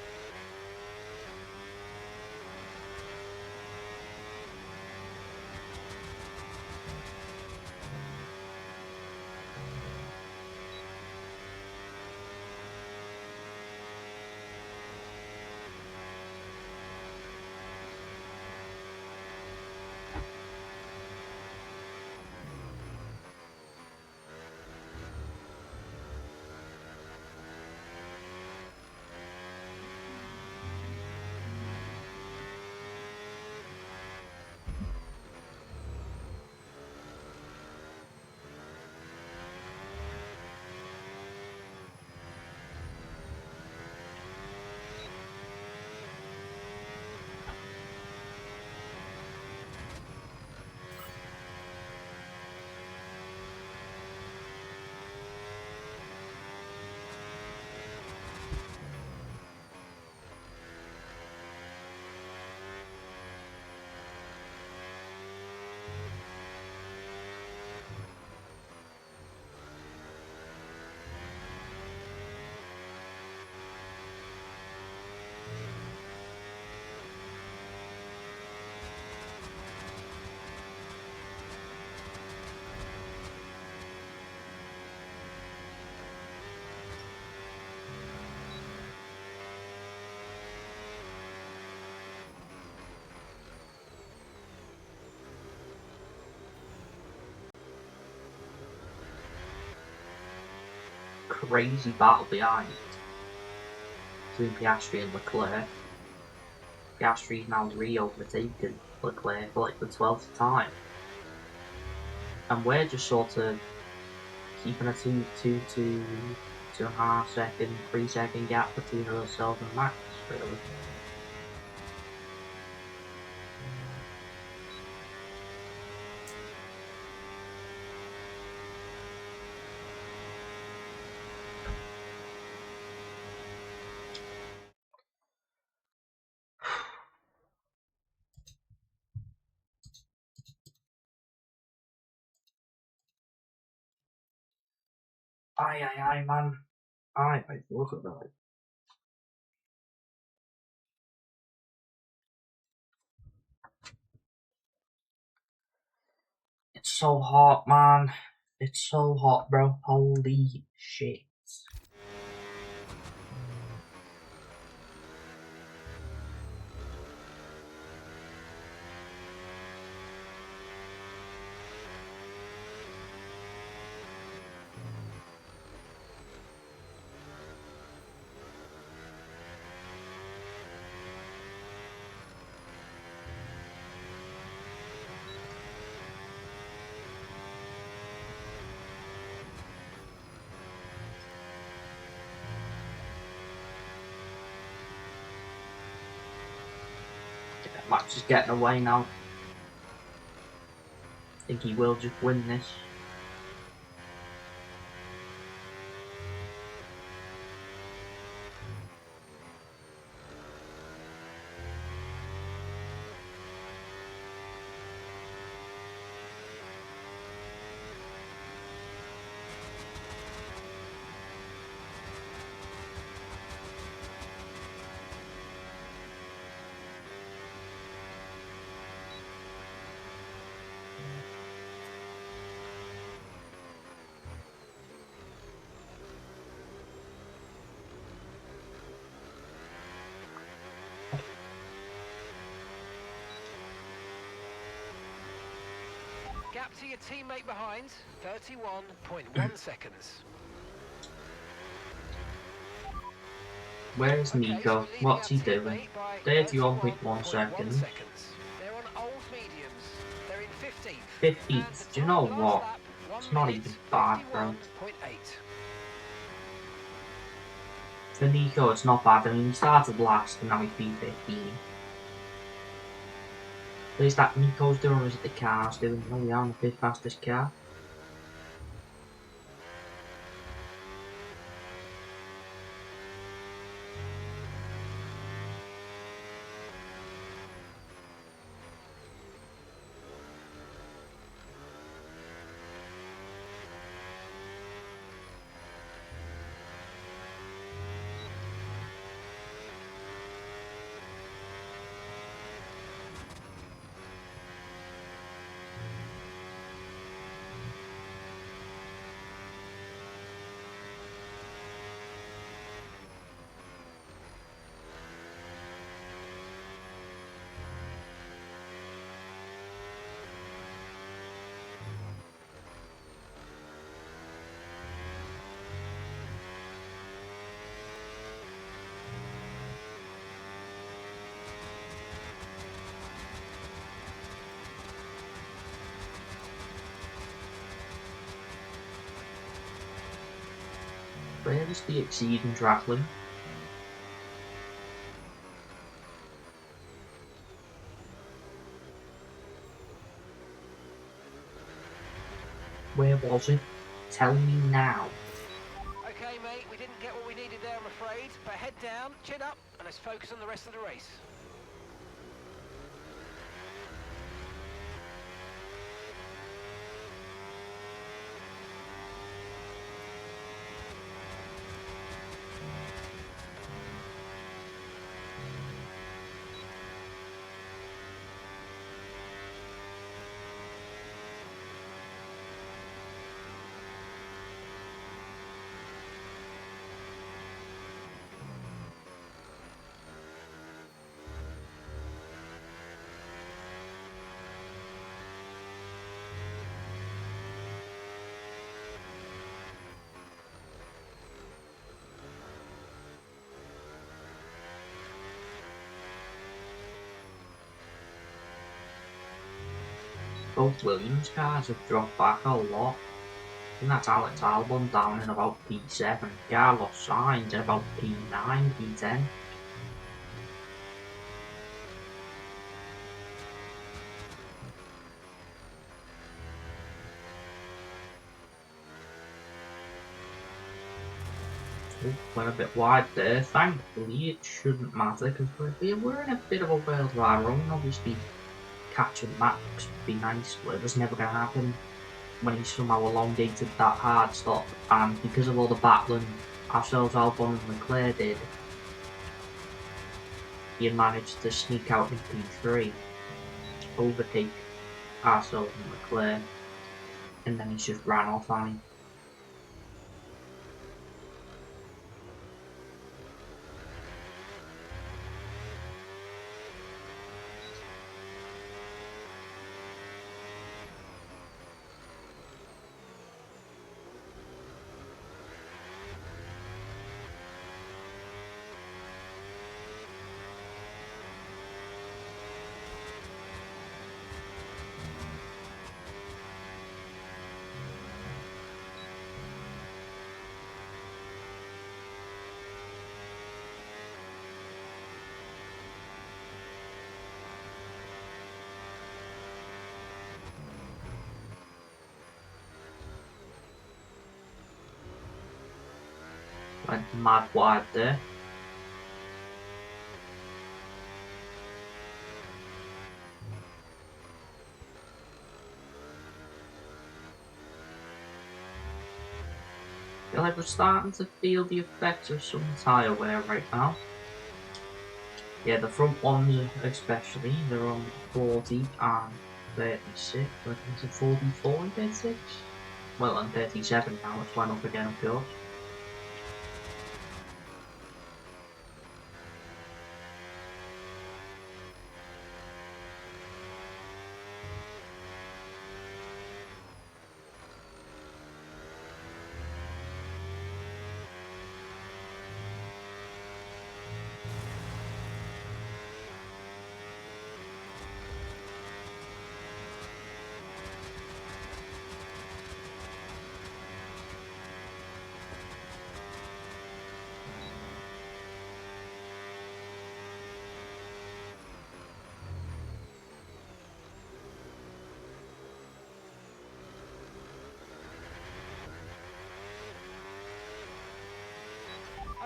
crazy battle behind between Piastri and Leclerc. Piastri's now re-overtaken Leclerc for like the 12th time. And we're just sort of keeping a 2.5 second, 3 second gap between ourselves and Max, really. Aye, man. Aye, look at that. It's so hot, man. It's so hot, bro. Holy shit. Max is getting away now. I think he will just win this. Gap to your teammate behind, 31.1 seconds. Where is Nico? So What's he doing? 31.1 seconds. seconds. They're on old mediums. They're in 15th. 15th. Do you know what? It's not even bad, bro. For Nico, it's not bad. I mean, he started last and now he's been 15. At least that Nico's doing is the car's doing. Oh, we are on the 5th fastest car. Where is the exceeding Dratlin? Where was it? Tell me now. Okay, mate, we didn't get what we needed there, I'm afraid. But head down, chin up, and let's focus on the rest of the race. both Williams cars have dropped back a lot. And that's Alex Albon down in about P7, Carlos Sainz in about P9, P10. Oh, went a bit wide there. Thankfully, it shouldn't matter because we're in a bit of a world of our own. Obviously, catching Max would be nice, but it was never going to happen when he somehow elongated that hard stop. And because of all the battling ourselves, Albon and Leclerc did, he managed to sneak out in P3, overtake ourselves and Leclerc, and then he's just ran off on him. Went mad wide there. I feel like we're starting to feel the effects of some tyre wear right now. Yeah, the front ones especially, they're on 40 and 36. I think it's a 44 and 36. Well, and 37 now, it's went up again, of course.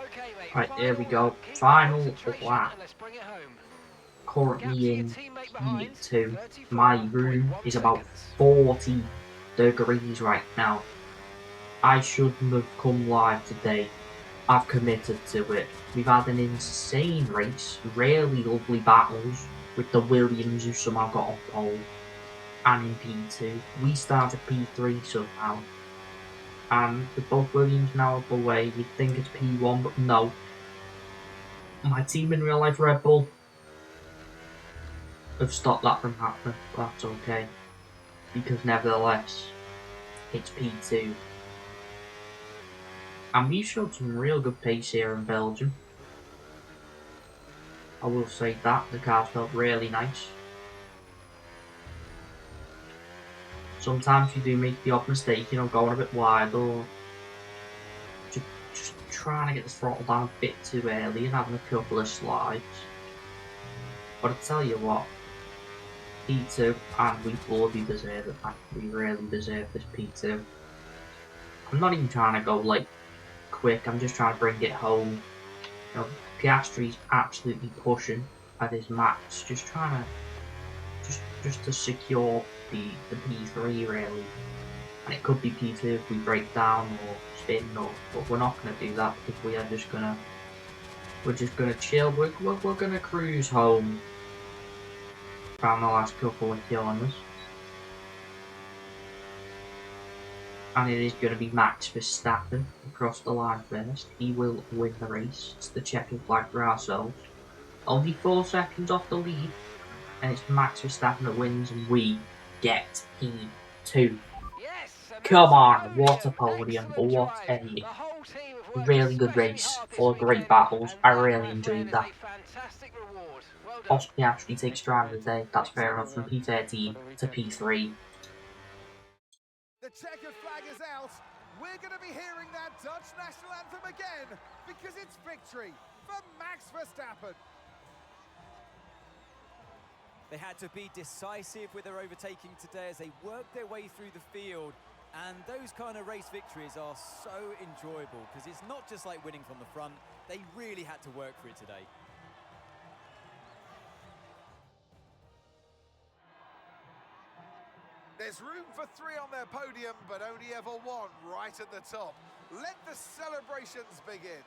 Okay, mate, Right, here we go. Keep Final concentration lap. and let's bring it home. Currently in P2. My room is 34.1 about seconds. 40 degrees right now. I shouldn't have come live today. I've committed to it. We've had an insane race, really lovely battles with the Williams who somehow got on pole, and in P2. We started P3 somehow. And with both Williams now out the way, you'd think it's P1, but no. My team in real life, Red Bull, have stopped that from happening. That's okay. Because nevertheless, it's P2. And we showed some real good pace here in Belgium. I will say that. The cars felt really nice. Sometimes you do make the odd mistake, you know, going a bit wide or just trying to get the throttle down a bit too early and having a couple of slides. But I tell you what, P2, and we bloody deserve it, man. We really deserve this P2. I'm not even trying to go like quick, I'm just trying to bring it home. You know, Piastri's absolutely pushing at his max, just trying to just to secure the P3 really. And it could be P2 if we break down or spin, or but we're not gonna do that because we are just gonna chill. We're gonna cruise home around the last couple of kilometers. And it is going to be Max Verstappen across the line first. He will win the race. It's the checkered flag for ourselves. Only 4 seconds off the lead. And it's Max Verstappen that wins and we get P2. Yes, Come on, what a podium, what a worked really good especially race, hard this full of great weekend, battles. and I that, really my friend, enjoyed is that. a fantastic reward. Well done. Oscar Piastri takes driver of the day. That's fair enough, from P13 to P3. The checkered flag is out. We're going to be hearing that Dutch national anthem again because it's victory for Max Verstappen. They had to be decisive with their overtaking today as they worked their way through the field. And those kind of race victories are so enjoyable because it's not just like winning from the front. They really had to work for it today. There's room for 3 on their podium, but only ever 1 right at the top. Let the celebrations begin.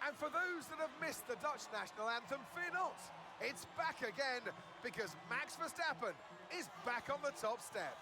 And for those that have missed the Dutch national anthem, fear not. It's back again because Max Verstappen is back on the top step.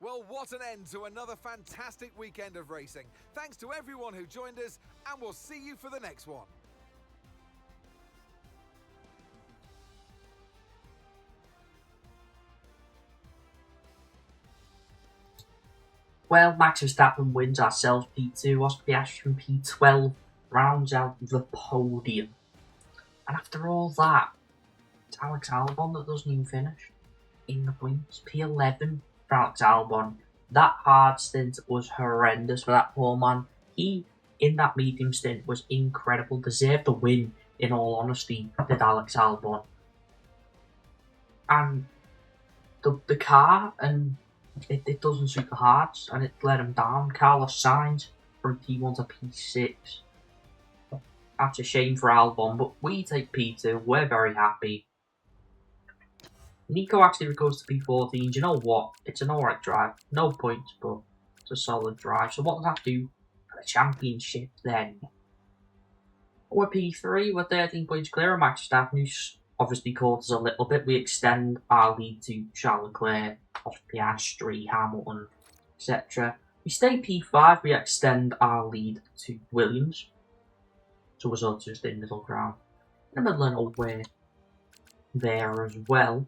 Well, what an end to another fantastic weekend of racing. Thanks to everyone who joined us, and we'll see you for the next one. Well, Max Verstappen wins ourselves P2, Oscar Piastri from P12 rounds out the podium. And after all that, it's Alex Albon that doesn't even finish in the points. P11 for Alex Albon. That hard stint was horrendous for that poor man. He, in that medium stint, was incredible. Deserved the win, in all honesty, did Alex Albon. And the car, and it doesn't suit the hards, and it let him down. Carlos Sainz from P1 to P6. That's a shame for Albon, but we take P2. We're very happy. Nico actually goes to P14. Do you know what? It's an alright drive. No points, but it's a solid drive. So what does that do for the championship then? We're P3. We're 13 points clear of Max Verstappen, who's obviously caught us a little bit. We extend our lead to Charles Leclerc, Piastri, Hamilton, etc. We stay P5. We extend our lead to Williams. So we're sort of just in middle ground. In the middle of nowhere there as well.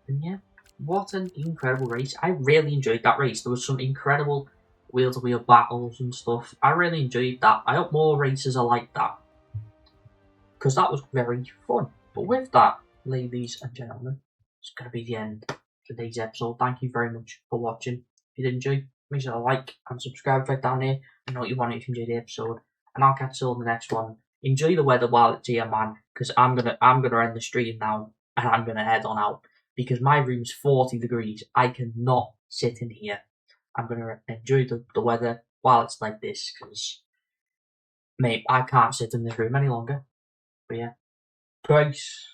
And yeah, what an incredible race. I really enjoyed that race. There was some incredible wheel-to-wheel battles and stuff. I really enjoyed that. I hope more races are like that, because that was very fun. But with that, ladies and gentlemen, it's going to be the end of today's episode. Thank you very much for watching. If you did enjoy, make sure to like and subscribe right down here. I know what you want if you enjoyed the episode. And I'll catch you all in the next one. Enjoy the weather while it's here, man, because I'm gonna end the stream now and I'm gonna head on out. Because my room's 40 degrees. I cannot sit in here. I'm going to enjoy the weather while it's like this. Because, mate, I can't sit in this room any longer. But yeah. Peace.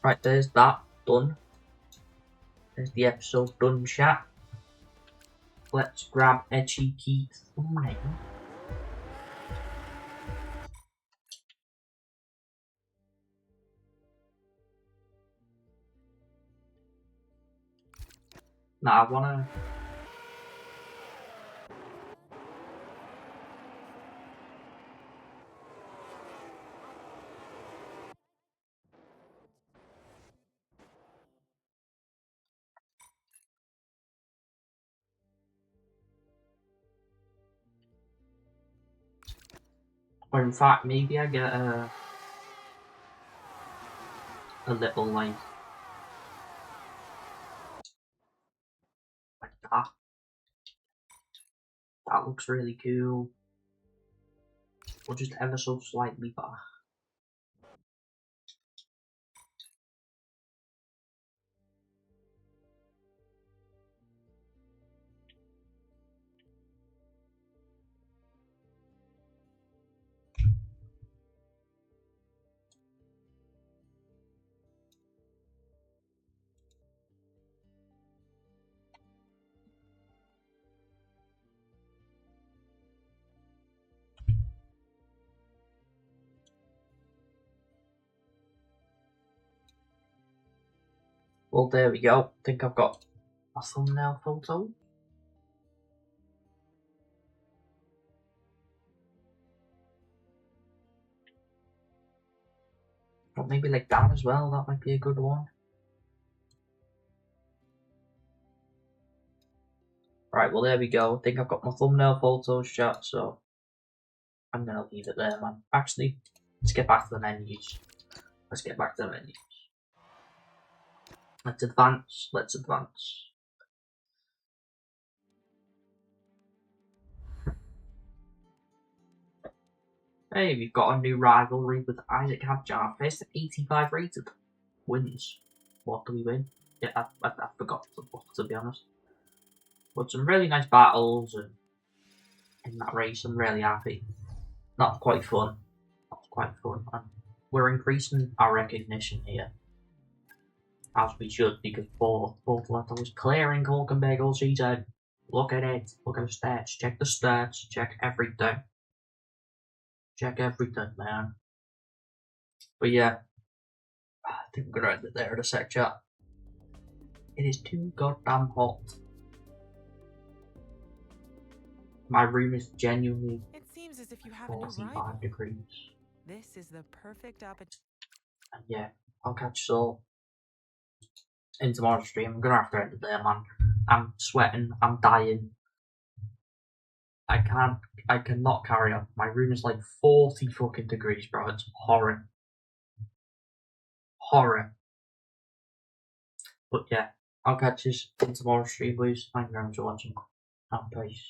Right, there's that. Done. There's the episode done, chat. Let's grab a cheeky thumbnail. Nah, I wanna... Or in fact, maybe I get a little like that. That looks really cool. Or just ever so slightly back. Well, there we go. I think I've got a thumbnail photo. Or maybe like that as well, that might be a good one. Right, well there we go. I think I've got my thumbnail photos shot, so I'm gonna leave it there, man. Actually, let's get back to the menus. Let's advance, let's advance. Hey, we've got a new rivalry with Isaac Hadjar. First 85 rated. Wins. What do we win? Yeah, I forgot to be honest. But some really nice battles, and in that race I'm really happy. Not quite fun. And we're increasing our recognition here. As we should, because Bortoleto was clearing Hulkenberg all season. Look at it. Look at the stats. Check the stats. Check everything. Check everything, man. But yeah, I think we're gonna end it there in a sec, chat. It is too goddamn hot. My room is genuinely It seems as if you have a new 45 rival. degrees. This is the perfect opportunity. And yeah, I'll catch you all in tomorrow's stream. I'm gonna have to end it there, man. I'm sweating. I'm dying. I cannot carry on. My room is like 40 fucking degrees, bro. It's horror. Horror. But yeah, I'll catch you in tomorrow's stream, please. Thank you very much for watching. And peace.